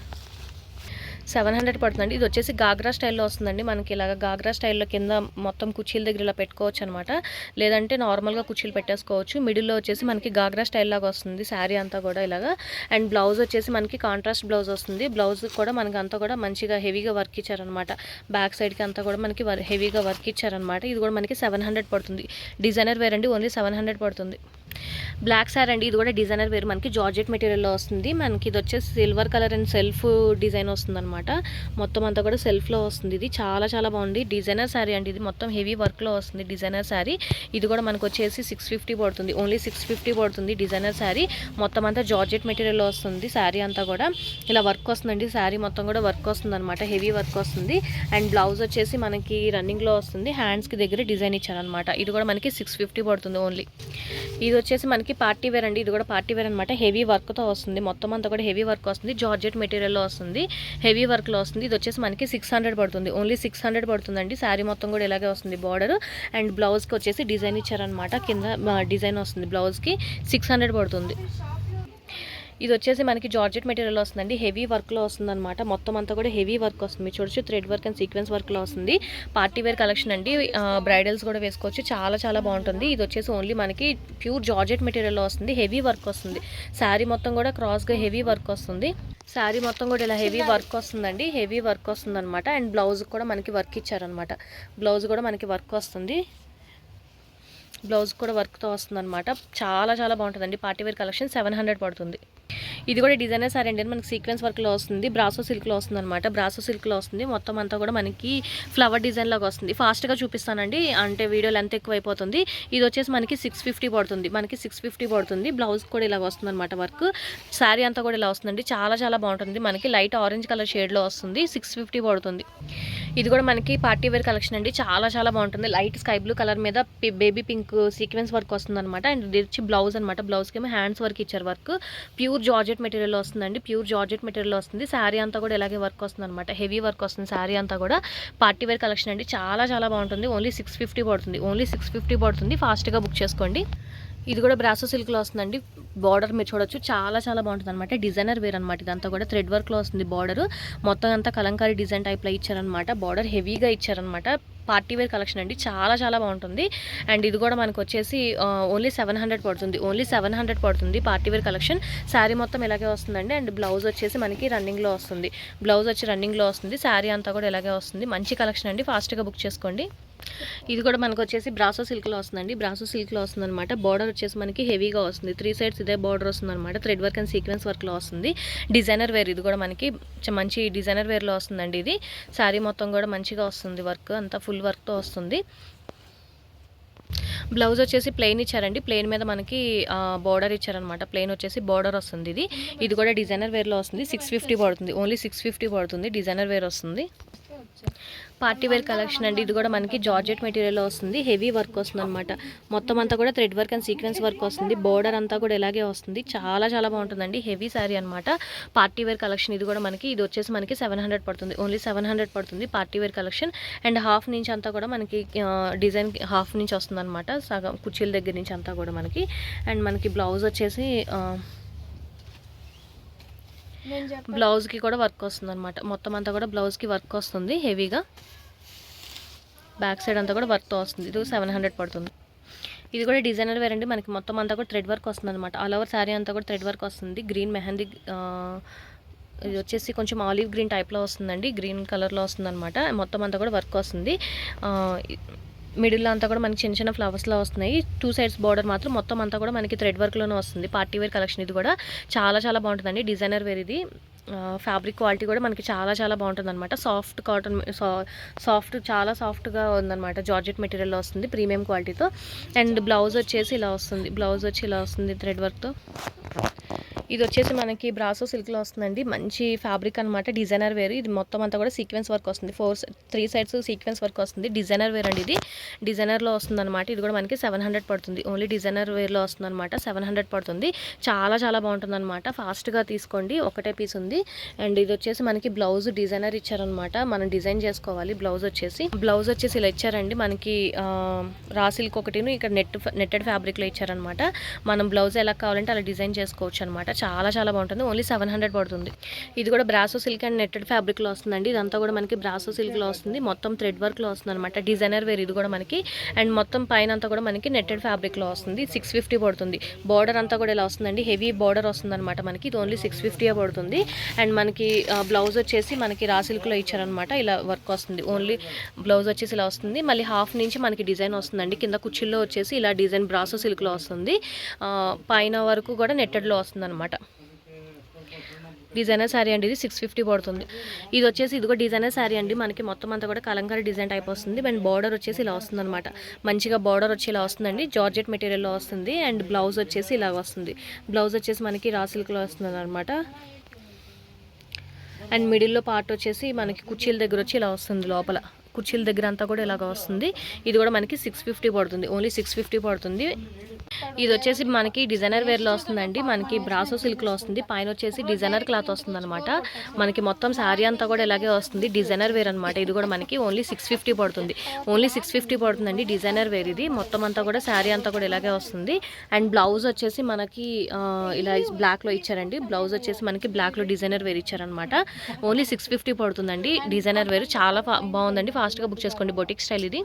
700 పడుతుందండి. ఇది వచ్చేసి గాగ్రా స్టైల్లో వస్తుందండి. మనకి ఇలాగ గాగ్రా స్టైల్లో కింద మొత్తం కుర్చీల దగ్గర ఇలా పెట్టుకోవచ్చు అనమాట. లేదంటే నార్మల్గా కుర్చీలు పెట్టేసుకోవచ్చు. మిడిల్లో వచ్చేసి మనకి గాగ్రా స్టైల్ లాగా వస్తుంది శారీ అంతా కూడా ఇలాగా. అండ్ బ్లౌజ్ వచ్చేసి మనకి కాంట్రాస్ట్ బ్లౌజ్ వస్తుంది. బ్లౌజ్ కూడా మనకి అంతా కూడా మంచిగా హెవీగా వర్క్ ఇచ్చారనమాట. బ్యాక్ సైడ్కి అంతా కూడా మనకి హెవీగా వర్క్ ఇచ్చారనమాట. ఇది కూడా మనకి 700 పడుతుంది. డిజైనర్ వేర్ అండి. ఓన్లీ 700 పడుతుంది. బ్లాక్ సారీ అండి. ఇది కూడా డిజైనర్ వేర్ మనకి జార్జెట్ మెటీరియల్లో వస్తుంది. మనకి ఇది వచ్చేసి silver colour and self design వస్తుంది అనమాట. మొత్తం అంతా కూడా సెల్ఫ్లో వస్తుంది. ఇది చాలా చాలా బాగుంది. డిజైనర్ శారీ అండి. ఇది మొత్తం హెవీ వర్క్లో వస్తుంది డిజైనర్ శారీ. ఇది కూడా మనకు వచ్చేసి 650 పడుతుంది. ఓన్లీ 650 పడుతుంది డిజైనర్ శారీ. మొత్తం అంతా జార్జెట్ మెటీరియల్లో వస్తుంది. శారీ అంతా కూడా ఇలా వర్క్ వస్తుందండి. శారీ మొత్తం కూడా వర్క్ వస్తుంది అనమాట. హెవీ వర్క్ వస్తుంది. అండ్ బ్లౌజ్ వచ్చేసి మనకి రన్నింగ్లో వస్తుంది. హ్యాండ్స్కి దగ్గర డిజైన్ ఇచ్చారనమాట. ఇది కూడా మనకి 650 పడుతుంది ఓన్లీ. ఇది వచ్చేసి మనకి పార్టీ వేర్ అండి. ఇది కూడా పార్టీ వేర్ అనమాట. హెవీ వర్క్తో వస్తుంది. మొత్తం అంతా కూడా హెవీ వర్క్ వస్తుంది. జార్జెట్ మెటీరియల్లో వస్తుంది. హెవీ వర్క్లో వస్తుంది. ఇది వచ్చేసి మనకి 600 పడుతుంది. ఓన్లీ 600 పడుతుందండి. శారీ మొత్తం కూడా ఇలాగే వస్తుంది. బార్డర్ అండ్ బ్లౌజ్కి వచ్చేసి డిజైన్ ఇచ్చారనమాట. కింద డిజైన్ వస్తుంది. బ్లౌజ్కి 600 పడుతుంది. ఇది వచ్చేసి మనకి జార్జెట్ మెటీరియల్ వస్తుందండి. హెవీ వర్క్లో వస్తుందన్నమాట. మొత్తం అంతా కూడా హెవీ వర్క్ వస్తుంది. చూడొచ్చు థ్రెడ్ వర్క్ అండ్ సీక్వెన్స్ వర్క్లో వస్తుంది. పార్టీ వేర్ కలెక్షన్ అండి. బ్రైడల్స్ కూడా వేసుకోవచ్చు. చాలా చాలా బాగుంటుంది. ఇది వచ్చేసి ఓన్లీ మనకి ప్యూర్ జార్జెట్ మెటీరియల్లో వస్తుంది. హెవీ వర్క్ వస్తుంది. శారీ మొత్తం కూడా క్రాస్గా హెవీ వర్క్ వస్తుంది. శారీ మొత్తం కూడా ఇలా హెవీ వర్క్ వస్తుందండి. హెవీ వర్క్ వస్తుంది అనమాట. అండ్ బ్లౌజ్ కూడా మనకి వర్క్ ఇచ్చారనమాట. బ్లౌజ్ కూడా మనకి వర్క్ వస్తుంది. బ్లౌజ్ కూడా వర్క్తో వస్తుంది అనమాట. చాలా చాలా బాగుంటుందండి. పార్టీ వేర్ కలెక్షన్ 700 పడుతుంది. ఇది కూడా డిజైనర్ సారీ అండి. మనకి సీక్వెన్స్ వర్క్లో వస్తుంది. బ్రాసో సిల్క్లో వస్తుంది అనమాట. బ్రాసో సిల్క్లో వస్తుంది. మొత్తం అంతా కూడా మనకి ఫ్లవర్ డిజైన్ లాగా వస్తుంది. ఫాస్ట్గా చూపిస్తానండి, అంటే వీడియో లెంత్ ఎక్కువ అయిపోతుంది. ఇది వచ్చేసి మనకి 650 పడుతుంది. మనకి 650 పడుతుంది. బ్లౌజ్ కూడా ఇలా వస్తుంది అనమాట. వర్క్ శారీ అంతా కూడా ఇలా వస్తుందండి. చాలా చాలా బాగుంటుంది. మనకి లైట్ ఆరెంజ్ కలర్ షేడ్లో వస్తుంది. 650 పడుతుంది. ఇది కూడా మనకి పార్టీ వేర్ కలెక్షన్ అండి. చాలా చాలా బాగుంటుంది. లైట్ స్కై బ్లూ కలర్ మీద బేబీ పింక్ సీక్వెన్స్ వర్క్ వస్తుంది అనమాట. అండ్ ఇది వచ్చి బ్లౌజ్ అనమాట. బ్లౌజ్కి ఏమో హ్యాండ్స్ వర్క్ ఇచ్చారు. వర్క్ ప్యూర్ జార్జెట్ మెటీరియల్ వస్తుందండి. ప్యూర్ జార్జెట్ మెటీరియల్ వస్తుంది. శారీ అంతా కూడా ఇలాగే వర్క్ వస్తుంది అనమాట. హెవీ వర్క్ వస్తుంది. శారీ అంతా కూడా పార్టీ వేర్ కలెక్షన్ అండి. చాలా చాలా బాగుంటుంది. ఓన్లీ 650 పడుతుంది. ఓన్లీ 650 పడుతుంది. ఫాస్ట్గా బుక్ చేసుకోండి. ఇది కూడా బ్రాసో సిల్క్లో వస్తుందండి. బార్డర్ మీరు చూడొచ్చు. చాలా చాలా బాగుంటుంది అనమాట. డిజైనర్ వేర్ అనమాట. ఇదంతా కూడా థ్రెడ్ వర్క్లో వస్తుంది. బార్డర్ మొత్తం అంతా కలంకారీ డిజైన్ టైప్లో ఇచ్చారనమాట. బార్డర్ హెవీగా ఇచ్చారనమాట. పార్టీ వేర్ కలెక్షన్ అండి. చాలా చాలా బాగుంటుంది. అండ్ ఇది కూడా మనకు వచ్చేసి ఓన్లీ 700 పడుతుంది. ఓన్లీ 700 పడుతుంది పార్టీ వేర్ కలెక్షన్. శారీ మొత్తం ఇలాగే వస్తుందండి. అండ్ బ్లౌజ్ వచ్చేసి మనకి రన్నింగ్లో వస్తుంది. బ్లౌజ్ వచ్చి రన్నింగ్లో వస్తుంది. శారీ అంతా కూడా ఇలాగే వస్తుంది. మంచి కలెక్షన్ అండి. ఫాస్ట్గా బుక్ చేసుకోండి. ఇది కూడా మనకు వచ్చేసి బ్రాసో సిల్క్లో వస్తుందండి. బ్రాసో సిల్క్లో వస్తుంది అనమాట. బార్డర్ వచ్చేసి మనకి హెవీగా వస్తుంది. 3 సైడ్స్ ఇదే బార్డర్ వస్తుంది అనమాట. థ్రెడ్ వర్క్ అండ్ సీక్వెన్స్ వర్క్లో వస్తుంది. Designer wear. ఇది కూడా మనకి మంచి డిజైనర్ వేర్లో వస్తుందండి. ఇది శారీ మొత్తం కూడా మంచిగా వస్తుంది. వర్క్ అంతా ఫుల్ వర్క్తో వస్తుంది. బ్లౌజ్ వచ్చేసి ప్లెయిన్ ఇచ్చారండి. ప్లెయిన్ మీద మనకి బార్డర్ ఇచ్చారనమాట. ప్లెయిన్ వచ్చేసి బార్డర్ వస్తుంది. ఇది కూడా డిజైనర్ వేర్లో వస్తుంది. 650 పడుతుంది. ఓన్లీ 650 పడుతుంది. డిజైనర్ వేర్ వస్తుంది. పార్టీ వేర్ కలెక్షన్ అండి. ఇది కూడా మనకి జార్జెట్ మెటీరియల్లో వస్తుంది. హెవీ వర్క్ వస్తుంది అనమాట. మొత్తం అంతా కూడా thread work and sequence work వస్తుంది. బోర్డర్ అంతా కూడా ఇలాగే వస్తుంది. చాలా చాలా బాగుంటుందండి. హెవీ శారీ అనమాట. Party wear collection. ఇది కూడా మనకి ఇది వచ్చేసి మనకి 700 పడుతుంది. ఓన్లీ 700 పడుతుంది party wear collection. And half నుంచి అంతా కూడా మనకి డిజైన్ హాఫ్ నుంచి వస్తుంది అనమాట. సగం కుర్చీల దగ్గర నుంచి అంతా కూడా మనకి. అండ్ మనకి బ్లౌజ్ వచ్చేసి బ్లౌజ్కి కూడా వర్క్ వస్తుంది అనమాట. మొత్తం అంతా కూడా బ్లౌజ్కి వర్క్ వస్తుంది హెవీగా. బ్యాక్ సైడ్ అంతా కూడా వర్క్తో వస్తుంది. ఇది 700 పడుతుంది. ఇది కూడా డిజైనర్ వేర్ అండి. మనకి మొత్తం అంతా కూడా థ్రెడ్ వర్క్ వస్తుంది అనమాట. ఆల్ ఓవర్ శారీ అంతా కూడా థ్రెడ్ వర్క్ వస్తుంది. గ్రీన్ మెహందీ ఇది వచ్చేసి కొంచెం ఆలివ్ గ్రీన్ టైప్లో వస్తుందండి. గ్రీన్ కలర్లో వస్తుంది అనమాట. మొత్తం అంతా కూడా వర్క్ వస్తుంది. మిడిల్లో అంతా కూడా మనకి చిన్న చిన్న ఫ్లవర్స్లో వస్తున్నాయి. 2 సైడ్స్ బార్డర్ మాత్రం మొత్తం అంతా కూడా మనకి థ్రెడ్ వర్క్లోనే వస్తుంది. Party wear collection. ఇది కూడా చాలా చాలా బాగుంటుందండి. డిజైనర్ వేర్ ఇది. ఫ్యాబ్రిక్ క్వాలిటీ కూడా మనకి చాలా చాలా బాగుంటుంది అనమాట. సాఫ్ట్ కాటన్ చాలా సాఫ్ట్గా ఉందన్నమాట. జార్జెట్ మెటీరియల్లో వస్తుంది ప్రీమియం క్వాలిటీతో. అండ్ బ్లౌజ్ వచ్చేసి ఇలా వస్తుంది. బ్లౌజ్ వచ్చి ఇలా వస్తుంది థ్రెడ్ వర్క్తో. ఇది వచ్చేసి మనకి బ్రాసో సిల్క్లో వస్తుందండి. మంచి ఫ్యాబ్రిక్ అనమాట. Designer wear. ఇది మొత్తం అంతా కూడా సీక్వెన్స్ వర్క్ వస్తుంది. 3 సైడ్స్ సీక్వెన్స్ వర్క్ వస్తుంది. డిజైనర్ వేర్ అండి. ఇది డిజైనర్లో వస్తుందన్నమాట. ఇది కూడా మనకి 700 పడుతుంది. ఓన్లీ డిజైనర్ వేర్లో వస్తుందన్నమాట. 700 పడుతుంది. చాలా చాలా బాగుంటుంది అనమాట. ఫాస్ట్గా తీసుకోండి. ఒకటే పీస్ ఉంది. అండ్ ఇది వచ్చేసి మనకి బ్లౌజ్ డిజైనర్ ఇచ్చారనమాట. మనం డిజైన్ చేసుకోవాలి. బ్లౌజ్ వచ్చేసి ఇలా ఇచ్చారండి. మనకి రా సిల్క్ ఒకటిను ఇక్కడ నెట్టెడ్ ఫ్యాబ్రిక్లో ఇచ్చారనమాట. మనం బ్లౌజ్ ఎలా కావాలంటే అలా డిజైన్ చేసుకోవచ్చు అనమాట. చాలా చాలా బాగుంటుంది. ఓన్లీ 700 పడుతుంది. ఇది కూడా బ్రాసో సిల్క్ అండ్ నెట్టెడ్ ఫ్యాబ్రిక్లో వస్తుందండి. ఇదంతా కూడా మనకి బ్రాసో సిల్క్లో వస్తుంది. మొత్తం థ్రెడ్ వర్క్లో వస్తుంది అనమాట. డిజైనర్ వేర్ ఇది కూడా మనకి. అండ్ మొత్తం పైన అంతా కూడా మనకి నెట్టెడ్ ఫ్యాబ్రిక్లో వస్తుంది. 650 పడుతుంది. బార్డర్ అంతా కూడా ఇలా వస్తుందండి. హెవీ బార్డర్ వస్తుంది అనమాట మనకి. ఇది ఓన్లీ 650 పడుతుంది. అండ్ మనకి బ్లౌజ్ వచ్చేసి మనకి రా సిల్క్లో ఇచ్చారనమాట. ఇలా వర్క్ వస్తుంది. ఓన్లీ బ్లౌజ్ వచ్చేసి ఇలా వస్తుంది. మళ్ళీ హాఫ్ నుంచి మనకి డిజైన్ వస్తుందండి. కింద కుచ్చిల్లో వచ్చేసి ఇలా డిజైన్ బ్రాసో సిల్క్లో వస్తుంది. పైన వరకు కూడా నెట్టెడ్లో వస్తుంది అనమాట. డిజైనర్ శారీ అండి. ఇది 650 పడుతుంది. ఇది వచ్చేసి ఇది కూడా డిజైనర్ శారీ అండి. మనకి మొత్తం అంతా కూడా కలంకారీ డిజైన్ టైప్ వస్తుంది. అండ్ బార్డర్ వచ్చేసి ఇలా వస్తుంది అనమాట. మంచిగా బార్డర్ వచ్చి ఇలా వస్తుందండి. జార్జెట్ మెటీరియల్లో వస్తుంది. అండ్ బ్లౌజ్ వచ్చేసి ఇలా వస్తుంది. బ్లౌజ్ వచ్చేసి మనకి రా సిల్క్లో వస్తుంది అనమాట. అండ్ మిడిల్లో పార్ట్ వచ్చేసి మనకి కుర్చీల దగ్గర వచ్చి ఇలా వస్తుంది. లోపల కుర్చీల దగ్గర అంతా కూడా ఇలాగ వస్తుంది. ఇది కూడా మనకి 650 పడుతుంది. ఓన్లీ 650 పడుతుంది. ఇది వచ్చేసి మనకి డిజైనర్ వేర్లో వస్తుందండి. మనకి బ్రాసో సిల్క్లో వస్తుంది. పైన వచ్చేసి డిజైనర్ క్లాత్ వస్తుంది అనమాట. మనకి మొత్తం శారీ అంతా కూడా ఇలాగే వస్తుంది. డిజైనర్ వేర్ అనమాట. ఇది కూడా మనకి ఓన్లీ 650 పడుతుంది. ఓన్లీ 650 పడుతుందండి. డిజైనర్ వేర్ ఇది. మొత్తం అంతా కూడా శారీ అంతా కూడా ఇలాగే వస్తుంది. అండ్ బ్లౌజ్ వచ్చేసి మనకి ఇలా బ్లాక్లో ఇచ్చారండి. బ్లౌజ్ వచ్చేసి మనకి బ్లాక్లో డిజైనర్ వేర్ ఇచ్చారనమాట. ఓన్లీ 650 పడుతుందండి. డిజైనర్ వేర్ చాలా బాగుందండి. ఫాస్ట్గా బుక్ చేసుకోండి. బొటిక్ స్టైల్ ఇది.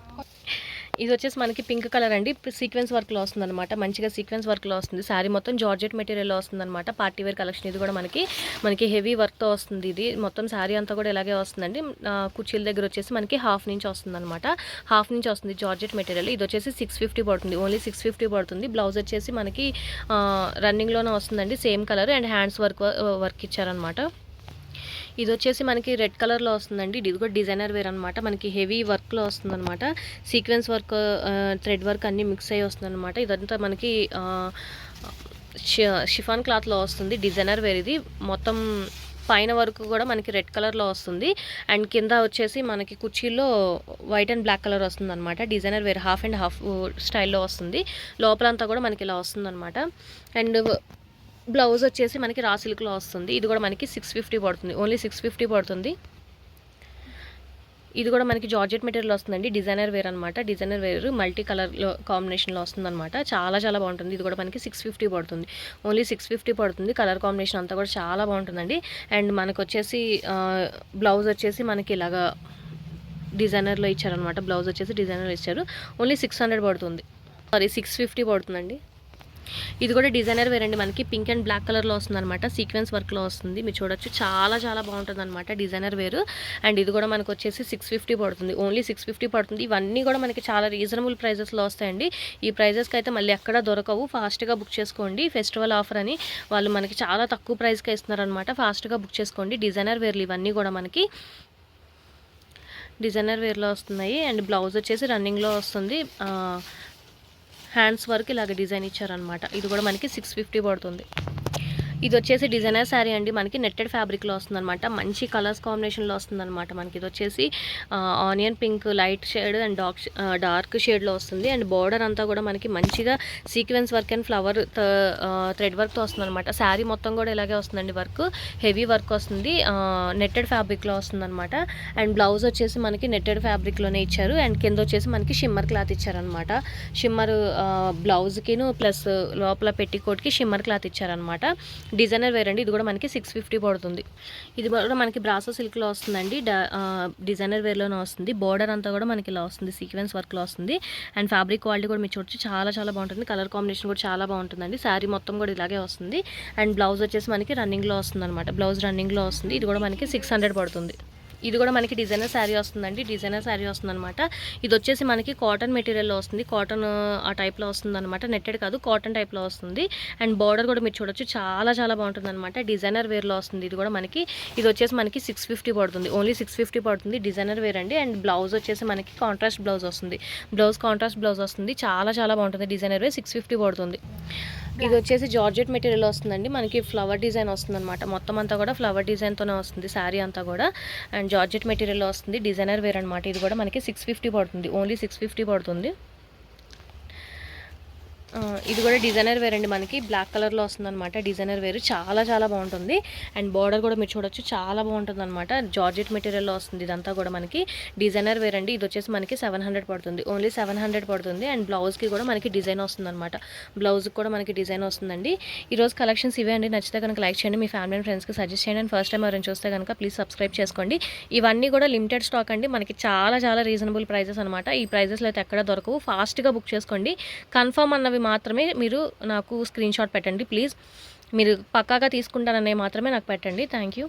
ఇది వచ్చేసి మనకి పింక్ కలర్ అండి. సీక్వెన్స్ వర్క్లో వస్తుంది అనమాట. మంచిగా సీక్వెన్స్ వర్క్లో వస్తుంది. శారీ మొత్తం జార్జెట్ మెటీరియల్లో వస్తుంది అనమాట. Party wear collection. ఇది కూడా మనకి హెవీ వర్క్తో వస్తుంది. ఇది మొత్తం శారీ అంతా కూడా ఇలాగే వస్తుందండి. కుర్చీల దగ్గర వచ్చేసి మనకి హాఫ్ నుంచి వస్తుంది అనమాట. హాఫ్ నుంచి వస్తుంది జార్జెట్ మెటీరియల్. ఇది వచ్చేసి 650 పడుతుంది. ఓన్లీ 650 పడుతుంది. బ్లౌజ్ వచ్చేసి మనకి రన్నింగ్లోనే వస్తుందండి. Same colour and hands work ఇచ్చారనమాట. ఇది వచ్చేసి మనకి రెడ్ కలర్లో వస్తుందండి. ఇది కూడా డిజైనర్ వేర్ అనమాట. మనకి హెవీ వర్క్లో వస్తుందన్నమాట. సీక్వెన్స్ వర్క్ థ్రెడ్ వర్క్ అన్నీ మిక్స్ అయ్యి వస్తుందన్నమాట. ఇదంతా మనకి షిఫాన్ క్లాత్లో వస్తుంది. డిజైనర్ వేర్ ఇది. మొత్తం పైన వరకు కూడా మనకి రెడ్ కలర్లో వస్తుంది. అండ్ కింద వచ్చేసి మనకి కుర్చీలో వైట్ అండ్ బ్లాక్ కలర్ వస్తుంది అనమాట. Designer wear half and half స్టైల్లో వస్తుంది. లోపలంతా కూడా మనకి ఇలా వస్తుంది అనమాట. అండ్ బ్లౌజ్ వచ్చేసి మనకి రా సిల్క్లో వస్తుంది. ఇది కూడా మనకి 650 పడుతుంది. ఓన్లీ 650 పడుతుంది. ఇది కూడా మనకి జార్జెట్ మెటీరియల్ వస్తుందండి. డిజైనర్ వేర్ అనమాట. డిజైనర్ వేర్ మల్టీ కలర్లో కాంబినేషన్లో వస్తుందన్నమాట. చాలా చాలా బాగుంటుంది. ఇది కూడా మనకి 650 పడుతుంది. ఓన్లీ 650 పడుతుంది. కలర్ కాంబినేషన్ అంతా కూడా చాలా బాగుంటుందండి. అండ్ మనకు వచ్చేసి బ్లౌజ్ వచ్చేసి మనకి ఇలాగా డిజైనర్లో ఇచ్చారనమాట. బ్లౌజ్ వచ్చేసి డిజైనర్లో ఇచ్చారు. ఓన్లీ 600 పడుతుంది. 650 పడుతుందండి. ఇది కూడా డిజైనర్ వేర్ అండి. మనకి పింక్ అండ్ బ్లాక్ కలర్లో వస్తుంది అనమాట. సీక్వెన్స్ వర్క్లో వస్తుంది. మీరు చూడొచ్చు. చాలా చాలా బాగుంటుంది అనమాట డిజైనర్ వేర్. అండ్ ఇది కూడా మనకు వచ్చేసి 650 పడుతుంది. ఓన్లీ 650 పడుతుంది. ఇవన్నీ కూడా మనకి చాలా రీజనబుల్ ప్రైజెస్లో వస్తాయండి. ఈ ప్రైజెస్కి అయితే మళ్ళీ ఎక్కడ దొరకవు. ఫాస్ట్గా బుక్ చేసుకోండి. ఫెస్టివల్ ఆఫర్ అని వాళ్ళు మనకి చాలా తక్కువ ప్రైస్కి ఇస్తున్నారనమాట. ఫాస్ట్గా బుక్ చేసుకోండి. డిజైనర్ వేర్లు ఇవన్నీ కూడా మనకి డిజైనర్ వేర్లో వస్తున్నాయి. అండ్ బ్లౌజ్ వచ్చేసి రన్నింగ్లో వస్తుంది. హ్యాండ్స్ వరకు ఇలాగ డిజైన్ ఇచ్చారనమాట. ఇది కూడా మనకి 650 పడుతుంది. ఇది వచ్చేసి డిజైనర్ శారీ అండి. మనకి నెట్టెడ్ ఫ్యాబ్రిక్లో వస్తుందన్నమాట. మంచి కలర్స్ కాంబినేషన్లో వస్తుందన్నమాట. మనకి ఇది వచ్చేసి onion pink light shade and dark షేడ్లో వస్తుంది. అండ్ బార్డర్ అంతా కూడా మనకి మంచిగా sequence work and flower thread వర్క్తో వస్తుందన్నమాట. శారీ మొత్తం కూడా ఇలాగే వస్తుందండి. వర్క్ హెవీ వర్క్ వస్తుంది. నెట్టెడ్ ఫ్యాబ్రిక్లో వస్తుందన్నమాట. అండ్ బ్లౌజ్ వచ్చేసి మనకి నెట్టెడ్ ఫ్యాబ్రిక్లోనే ఇచ్చారు. అండ్ కింద వచ్చేసి మనకి షిమ్మర్ క్లాత్ ఇచ్చారనమాట. షిమ్మర్ బ్లౌజ్కిను ప్లస్ లోపల పెట్టికోట్కి షిమ్మర్ క్లాత్ ఇచ్చారనమాట. డిజైనర్ వేర్ అండి. ఇది కూడా మనకి 650 పడుతుంది. ఇది కూడా మనకి బ్రాసో సిల్క్లో వస్తుందండి. డిజైనర్ వేర్లోనే వస్తుంది. బార్డర్ అంతా కూడా మనకి ఇలా వస్తుంది. సీక్వెన్స్ వర్క్లో వస్తుంది. అండ్ ఫ్యాబ్రిక్ క్వాలిటీ కూడా మీరు చూడొచ్చు. చాలా చాలా బాగుంటుంది. కలర్ కాంబినేషన్ కూడా చాలా బాగుంటుందండి. శారీ మొత్తం కూడా ఇలాగే వస్తుంది. అండ్ బ్లౌజ్ వచ్చేసి మనకి రన్నింగ్లో వస్తుంది అనమాట. బ్లౌజ్ రన్నింగ్లో వస్తుంది. ఇది కూడా మనకి 600 పడుతుంది. ఇది కూడా మనకి డిజైనర్ శారీ వస్తుందండి. డిజైనర్ శారీ వస్తుందన్నమాట. ఇది వచ్చేసి మనకి కాటన్ మెటీరియల్లో వస్తుంది. కాటన్ ఆ టైప్లో వస్తుందన్నమాట. నెట్టెడ్ కాదు, కాటన్ టైప్లో వస్తుంది. అండ్ బార్డర్ కూడా మీరు చూడొచ్చు, చాలా చాలా బాగుంటుందన్నమాట. డిజైనర్ వేర్లో వస్తుంది. ఇది కూడా మనకి ఇది వచ్చేసి మనకి 650 పడుతుంది. ఓన్లీ 650 పడుతుంది. డిజైనర్ వేర్ అండి. అండ్ బ్లౌజ్ వచ్చేసి మనకి కాంట్రాస్ట్ బ్లౌజ్ వస్తుంది. కాంట్రాస్ట్ బ్లౌజ్ వస్తుంది. చాలా చాలా బాగుంటుంది. డిజైనర్ వేర్ 650 పడుతుంది. ఇది వచ్చేసి జార్జెట్ మెటీరియల్ వస్తుందండి. మనకి ఫ్లవర్ డిజైన్ వస్తుందన్నమాట. మొత్తం అంతా కూడా ఫ్లవర్ డిజైన్తోనే వస్తుంది శారీ అంతా కూడా. అండ్ జార్జెట్ మెటీరియల్లో వస్తుంది. డిజైనర్ వేర్ అనమాట. ఇది కూడా మనకి 650 పడుతుంది. ఓన్లీ 650 పడుతుంది. ఇది కూడా డిజైనర్ వేర్ అండి. మనకి బ్లాక్ కలర్లో వస్తుందన్నమాట. డిజైనర్ వేర్ చాలా చాలా బాగుంటుంది. అండ్ బార్డర్ కూడా మీరు చూడొచ్చు, చాలా బాగుంటుంది అనమాట. జార్జెట్ మెటీరియల్లో వస్తుంది. ఇదంతా కూడా మనకి డిజైనర్ వేర్ అండి. ఇది వచ్చేసి మనకి 700 పడుతుంది. ఓన్లీ 700 పడుతుంది. అండ్ బ్లౌజ్కి కూడా మనకి డిజైన్ వస్తుందన్నమాట. బ్లౌజ్కి కూడా మనకి డిజైన్ వస్తుందండి. ఈరోజు కలెక్షన్స్ ఇవే అండి. నచ్చితే కనుక లైక్ చేయండి, మీ ఫ్యామిలీ అండ్ ఫ్రెండ్స్కి సజెస్ట్ చేయండి. అండ్ ఫస్ట్ టైం ఎవరైనా చూస్తే కనుక ప్లీజ్ సబ్స్క్రైబ్ చేసుకోండి. ఇవన్నీ కూడా లిమిటెడ్ స్టాక్ అండి. మనకి చాలా చాలా రీజనబుల్ ప్రైజెస్ అనమాట. ఈ ప్రైజెస్లో అయితే ఎక్కడ దొరకవు. ఫాస్ట్గా బుక్ చేసుకోండి. కన్ఫర్మ్ అన్నవి మాత్రమే మీరు నాకు స్క్రీన్ షాట్ పెట్టండి ప్లీజ్. మీరు పక్కాగా తీసుకుంటారనే మాత్రమే నాకు పెట్టండి. Thank you.